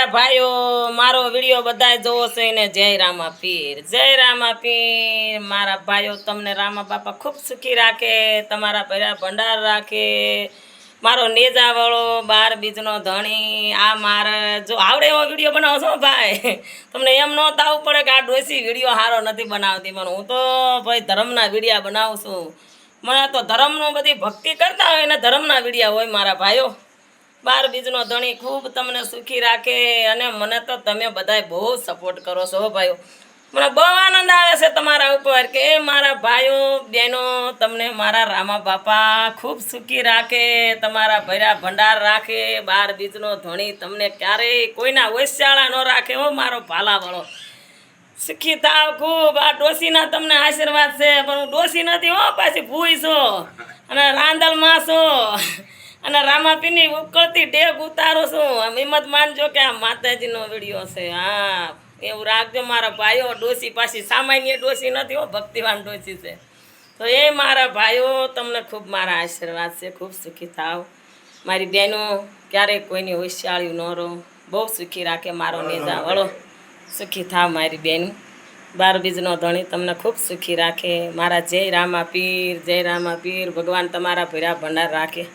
મારા ભાઈઓ મારો વિડીયો બધાય જોવો છે ને જય રામા પીર, જય રામા પીર। મારા ભાઈઓ તમને રામા બાપા ખૂબ સુખી રાખે, તમારા ભર્યા ભંડાર રાખે। મારો નેજાવાળો 12 બીજનો ધણી આ મારે જો આવડે એવો વિડીયો બનાવો છો ભાઈ, તમને એમ ન થવું પડે કે આ ડોસી વિડીયો સારો નથી બનાવતી, પણ હું તો ભાઈ ધર્મના વિડીયા બનાવું છું। મને તો ધર્મનો બધી ભક્તિ કરતા હોય ને ધર્મના વિડીયા હોય મારા ભાઈઓ। 12 બીજનો ધણી ખૂબ તમને સુખી રાખે, અને મને તો તમે બધાય બહુ સપોર્ટ કરો છો ભાઈઓ। મને બહુ આનંદ આવે છે તમારા ઉપર કે મારા ભાઈઓ બહેનો તમને મારા રામા બાપા ખૂબ સુખી રાખે, તમારા ભર્યા ભંડાર રાખે। 12 બીજનો ધણી તમને ક્યારેય કોઈના ઓછાળા ન રાખે હો મારો ભાલાવાળો। સુખી થાવ ખૂબ। આ ડોસીના તમને આશીર્વાદ છે, પણ હું ડોસી નથી હો, પાછી ભૂઈ છો અને રાંદલમાં છો, અને રામાપીની ઉકળતી ડેગ ઉતારો છું। આમ હિંમત માનજો કે આ માતાજીનો વિડીયો છે। હા એવું રાખજો મારા ભાઈઓ। ડોસી પાછી સામાન્ય ડોસી નથી હો, ભક્તિવાન ડોસી છે। તો એ મારા ભાઈઓ તમને ખૂબ મારા આશીર્વાદ છે, ખૂબ સુખી થાવ। મારી બહેનો ક્યારેય કોઈની હોશિયાળ્યું ન રહો, બહુ સુખી રાખે મારો નેજા વળો। સુખી થાવ મારી બહેનો। 12 બીજનો ધણી તમને ખૂબ સુખી રાખે। મારા જય રામા પીર, જય રામા પીર। ભગવાન તમારા ભર્યા ભંડાર રાખે।